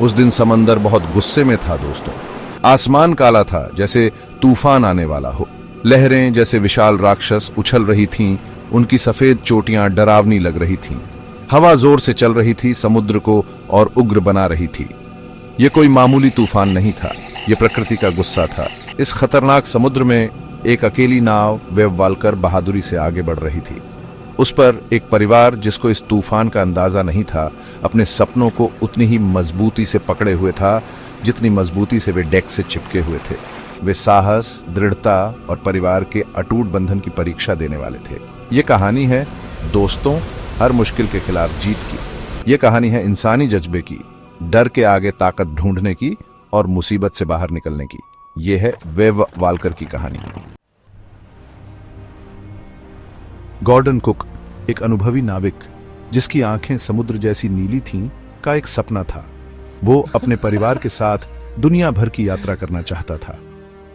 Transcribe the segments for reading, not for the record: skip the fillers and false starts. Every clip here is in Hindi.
उस दिन समंदर बहुत गुस्से में था दोस्तों। आसमान काला था जैसे तूफान आने वाला हो। लहरें जैसे विशाल राक्षस उछल रही थीं, उनकी सफेद चोटियां डरावनी लग रही थीं। हवा जोर से चल रही थी, समुद्र को और उग्र बना रही थी। यह कोई मामूली तूफान नहीं था, यह प्रकृति का गुस्सा था। इस खतरनाक समुद्र में एक अकेली नाव वेव वाल्कर बहादुरी से आगे बढ़ रही थी। उस पर एक परिवार जिसको इस तूफान का अंदाजा नहीं था, अपने सपनों को उतनी ही मजबूती से पकड़े हुए था जितनी मजबूती से वे डेक से चिपके हुए थे। वे साहस, दृढ़ता और परिवार के अटूट बंधन की परीक्षा देने वाले थे। ये कहानी है दोस्तों, हर मुश्किल के खिलाफ जीत की। ये कहानी है इंसानी जज्बे की, डर के आगे ताकत ढूंढने की और मुसीबत से बाहर निकलने की। यह है वेव वाल्कर की कहानी। गॉर्डन कुक, एक अनुभवी नाविक जिसकी आंखें समुद्र जैसी नीली थीं, का एक सपना था। वो अपने परिवार के साथ दुनिया भर की यात्रा करना चाहता था।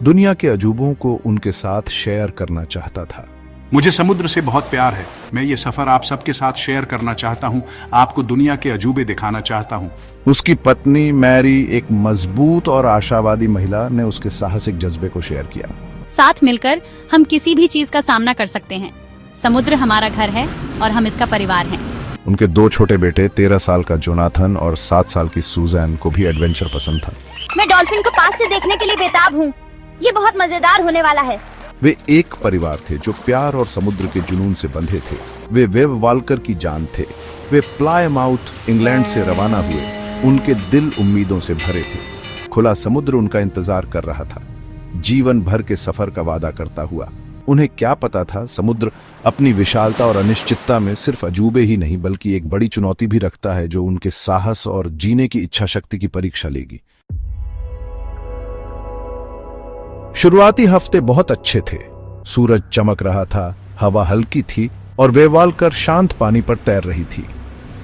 दुनिया के अजूबों को उनके साथ शेयर करना चाहता था। मुझे समुद्र से बहुत प्यार है। मैं ये सफर आप सबके साथ शेयर करना चाहता हूँ। आपको दुनिया के अजूबे दिखाना चाहता हूँ। उसकी पत्नी मैरी, एक मजबूत और आशावादी महिला, ने उसके साहसिक जज्बे को शेयर किया। साथ मिलकर हम किसी भी चीज का सामना कर सकते हैं। समुद्र हमारा घर है और हम इसका परिवार हैं। उनके दो छोटे बेटे, 13 साल का जोनाथन और 7 साल की सुजैन, को भी एडवेंचर पसंद था। मैं डॉल्फिन को पास से देखने के लिए बेताब हूँ। ये बहुत मजेदार होने वाला है। वे एक परिवार थे जो प्यार और समुद्र के जुनून से बंधे थे। वे वेव वाल्कर की जान थे। वे प्लायमाउथ, इंग्लैंड से रवाना हुए। उनके दिल उम्मीदों से भरे थे। खुला समुद्र उनका इंतजार कर रहा था, जीवन भर के सफर का वादा करता हुआ। उन्हें क्या पता था, समुद्र अपनी विशालता और अनिश्चितता में सिर्फ अजूबे ही नहीं बल्कि एक बड़ी चुनौती भी रखता है जो उनके साहस और जीने की इच्छा शक्ति की परीक्षा लेगी। शुरुआती हफ्ते बहुत अच्छे थे। सूरज चमक रहा था, हवा हल्की थी और वेव वाल्कर शांत पानी पर तैर रही थी।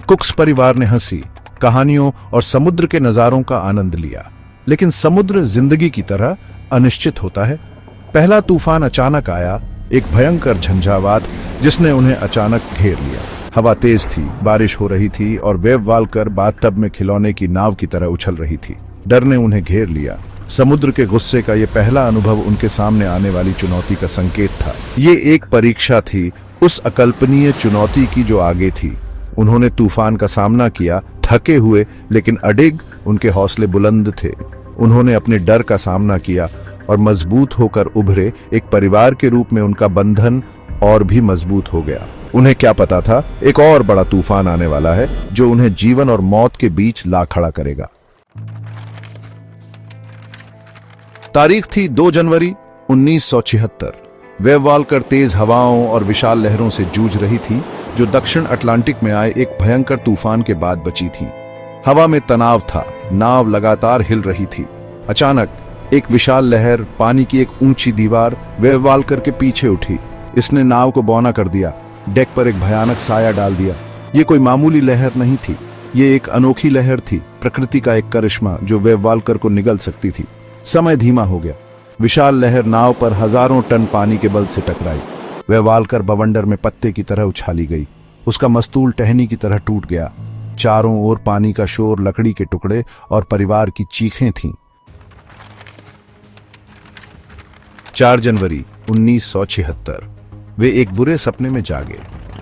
कुक्स परिवार ने हंसी, कहानियों और समुद्र के नजारों का आनंद लिया। लेकिन समुद्र जिंदगी की तरह अनिश्चित होता है। पहला तूफान अचानक आया, एक भयंकर झंझावात जिसने उन्हें अचानक घेर लिया। हवा तेज थी, बारिश हो रही थी और वेव वाल्कर बाथटब में खिलौने की नाव की तरह उछल रही थी। डर ने उन्हें घेर लिया। समुद्र के गुस्से का यह पहला अनुभव उनके सामने आने वाली चुनौती का संकेत था। ये एक परीक्षा थी उस अकल्पनीय चुनौती की जो आगे थी। उन्होंने तूफान का सामना किया, थके हुए लेकिन अडिग। उनके हौसले बुलंद थे। उन्होंने अपने डर का सामना किया और मजबूत होकर उभरे। एक परिवार के रूप में उनका बंधन और भी मजबूत हो गया। उन्हें क्या पता था, एक और बड़ा तूफान आने वाला है जो उन्हें जीवन और मौत के बीच ला खड़ा करेगा। तारीख थी 2 जनवरी 1976। वेव वाल्कर तेज हवाओं और विशाल लहरों से जूझ रही थी जो दक्षिण अटलांटिक में आए एक भयंकर तूफान के बाद बची थी। हवा में तनाव था, नाव लगातार हिल रही थी। अचानक एक विशाल लहर, पानी की एक ऊंची दीवार, वेव वाल्कर के पीछे उठी। इसने नाव को बौना कर दिया, डेक पर एक भयानक साया डाल दिया। ये कोई मामूली लहर नहीं थी, ये एक अनोखी लहर थी, प्रकृति का एक करिश्मा जो वेव वाल्कर को निगल सकती थी। समय धीमा हो गया। विशाल लहर नाव पर हजारों टन पानी के बल से टकराई। वेव वाल्कर बवंडर में पत्ते की तरह उछाली गई। उसका मस्तूल टहनी की तरह टूट गया। चारों ओर पानी का शोर, लकड़ी के टुकड़े और परिवार की चीखें थीं। 4 जनवरी 1976। वे एक बुरे सपने में जागे।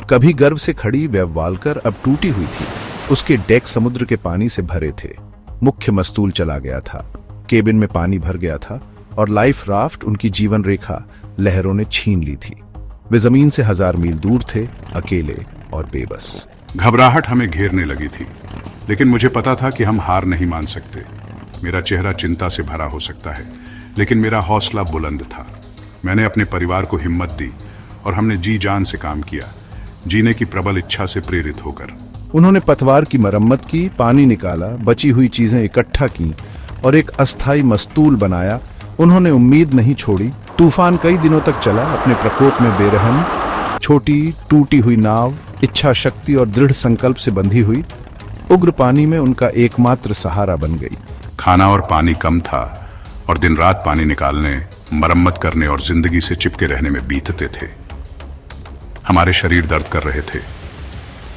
कभी गर्व से खड़ी वेव वाल्कर अब टूटी हुई थी। उसके डेक समुद्र के पानी से भरे थे। मुख्य मस्तूल चला गया था, केबिन में पानी भर गया था और लाइफ राफ्ट, उनकी जीवन रेखा, लहरों ने छीन ली थी। वे जमीन से 1000 मील दूर थे, अकेले और बेबस। घबराहट हमें घेरने लगी थी, लेकिन मुझे पता था कि हम हार नहीं मान सकते। मेरा चेहरा चिंता से भरा हो सकता है, लेकिन मेरा हौसला बुलंद था। मैंने अपने परिवार को हिम्मत दी और हमने जी जान से काम किया, जीने की प्रबल इच्छा से प्रेरित होकर। उन्होंने पतवार की मरम्मत की, पानी निकाला, बची हुई चीजें इकट्ठा की और एक अस्थायी मस्तूल बनाया। उन्होंने उम्मीद नहीं छोड़ी। तूफान कई दिनों तक चला, अपने प्रकोप में बेरहम। छोटी टूटी हुई नाव इच्छा शक्ति और दृढ़ संकल्प से बंधी हुई उग्र पानी में उनका एकमात्र सहारा बन गई। खाना और पानी कम था और दिन रात पानी निकालने, मरम्मत करने और जिंदगी से चिपके रहने में बीतते थे। हमारे शरीर दर्द कर रहे थे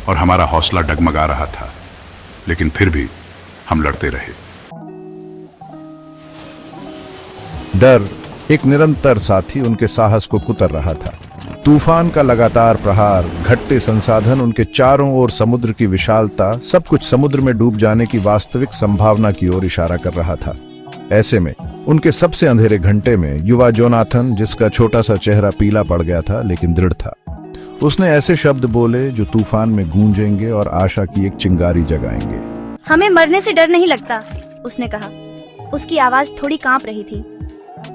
और हमारा हौसला डगमगा रहा था, लेकिन फिर भी हम लड़ते रहे। डर एक निरंतर साथी उनके साहस को कुतर रहा था। तूफान का लगातार प्रहार, घटते संसाधन, उनके चारों ओर समुद्र की विशालता, सब कुछ समुद्र में डूब जाने की वास्तविक संभावना की ओर इशारा कर रहा था। ऐसे में उनके सबसे अंधेरे घंटे में युवा जोनाथन, जिसका छोटा सा चेहरा पीला पड़ गया था लेकिन दृढ़ था, उसने ऐसे शब्द बोले जो तूफान में गूंजेंगे और आशा की एक चिंगारी जगाएंगे। हमें मरने से डर नहीं लगता, उसने कहा। उसकी आवाज थोड़ी कांप रही थी।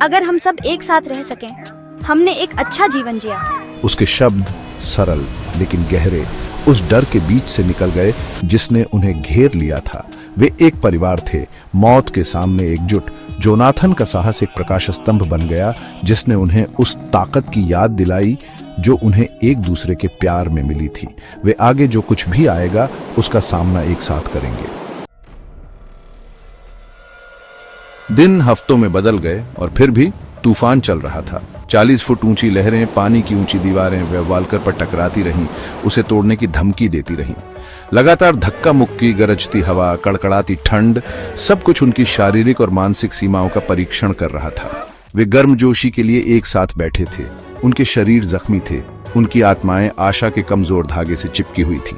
अगर हम सब एक साथ रह सकें, हमने एक अच्छा जीवन जिया। उसके शब्द सरल लेकिन गहरे उस डर के बीच से निकल गए जिसने उन्हें घेर लिया था। वे एक परिवार थे, मौत के सामने एकजुट। जोनाथन का साहस एक प्रकाश स्तंभ बन गया जिसने उन्हें उस ताकत की याद दिलाई जो उन्हें एक दूसरे के प्यार में मिली थी। वे आगे जो कुछ भी आएगा उसका सामना एक साथ करेंगे। दिन हफ्तों में बदल गए और फिर भी तूफान चल रहा था। 40 फुट ऊंची लहरें, पानी की ऊंची दीवारें वेवाल्कर पर टकराती रहीं, उसे तोड़ने की धमकी देती रहीं। लगातार धक्का मुक्की, गरजती हवा, कड़कड़ाती ठंड, सब कुछ उनकी शारीरिक और मानसिक सीमाओं का परीक्षण कर रहा था। वे गर्मजोशी के लिए एक साथ बैठे थे। उनके शरीर जख्मी थे, उनकी आत्माएं आशा के कमजोर धागे से चिपकी हुई थी।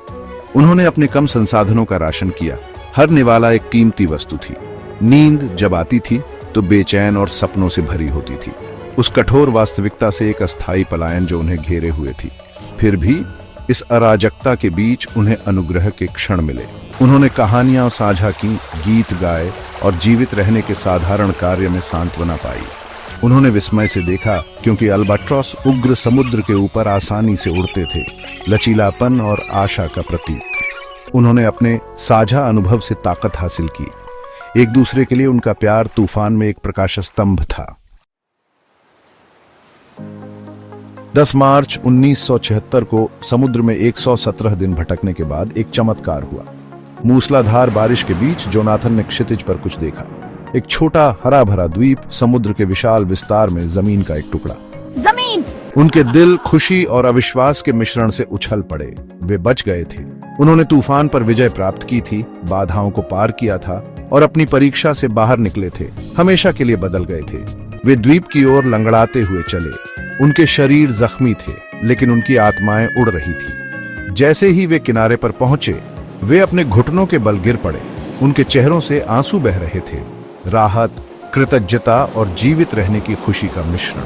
उन्होंने अपने कम संसाधनों का राशन किया। हर निवाला एक कीमती वस्तु थी। नींद जब आती थी तो बेचैन और सपनों से भरी होती थी, उस कठोर वास्तविकता से एक अस्थायी पलायन जो उन्हें घेरे हुए थी। फिर भी इस अराजकता के बीच उन्हें अनुग्रह के क्षण मिले। उन्होंने कहानियां साझा की, गीत गाए और जीवित रहने के साधारण कार्य में सांत्वना पाई। उन्होंने विस्मय से देखा क्योंकि अल्बाट्रॉस उग्र समुद्र के ऊपर आसानी से उड़ते थे, लचीलापन और आशा का प्रतीक। उन्होंने अपने साझा अनुभव से ताकत हासिल की। एक दूसरे के लिए उनका प्यार तूफान में एक प्रकाश स्तंभ था। 10 मार्च 1976 को समुद्र में 117 दिन भटकने के बाद एक चमत्कार हुआ। मूसलाधार बारिश के बीच जोनाथन ने क्षितिज पर कुछ देखा। एक छोटा हरा भरा द्वीप, समुद्र के विशाल विस्तार में जमीन का एक टुकड़ा। जमीन! उनके दिल खुशी और अविश्वास के मिश्रण से उछल पड़े। वे बच गए थे। उन्होंने तूफान पर विजय प्राप्त की थी, बाधाओं को पार किया था और अपनी परीक्षा से बाहर निकले थे। हमेशा के लिए बदल गए थे। वे द्वीप की ओर लंगड़ाते हुए चले। उनके शरीर जख्मी थे लेकिन उनकी आत्माएं उड़ रही थी। जैसे ही वे किनारे पर पहुंचे, वे अपने घुटनों के बल गिर पड़े। उनके चेहरों से आंसू बह रहे थे, राहत, कृतज्ञता और जीवित रहने की खुशी का मिश्रण।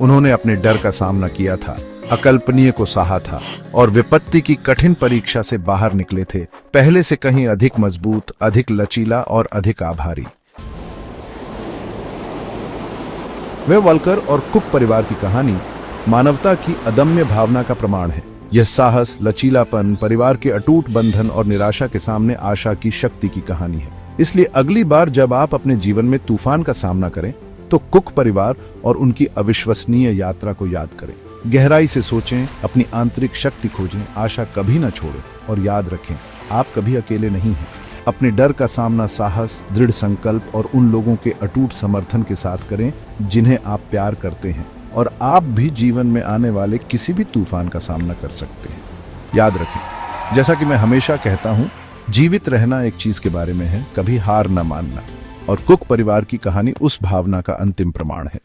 उन्होंने अपने डर का सामना किया था, अकल्पनीय को सहा था और विपत्ति की कठिन परीक्षा से बाहर निकले थे, पहले से कहीं अधिक मजबूत, अधिक लचीला और अधिक आभारी। वेवाल्कर और कुक परिवार की कहानी मानवता की अदम्य भावना का प्रमाण है। यह साहस, लचीलापन, परिवार के अटूट बंधन और निराशा के सामने आशा की शक्ति की कहानी है। इसलिए अगली बार जब आप अपने जीवन में तूफान का सामना करें तो कुक परिवार और उनकी अविश्वसनीय यात्रा को याद करें। गहराई से सोचें, अपनी आंतरिक शक्ति खोजें, आशा कभी न छोड़ें और याद रखें, आप कभी अकेले नहीं हैं। अपने डर का सामना साहस, दृढ़ संकल्प और उन लोगों के अटूट समर्थन के साथ करें जिन्हें आप प्यार करते हैं, और आप भी जीवन में आने वाले किसी भी तूफान का सामना कर सकते हैं। याद रखें, जैसा कि मैं हमेशा कहता हूं, जीवित रहना एक चीज के बारे में है, कभी हार न मानना। और कुक परिवार की कहानी उस भावना का अंतिम प्रमाण है।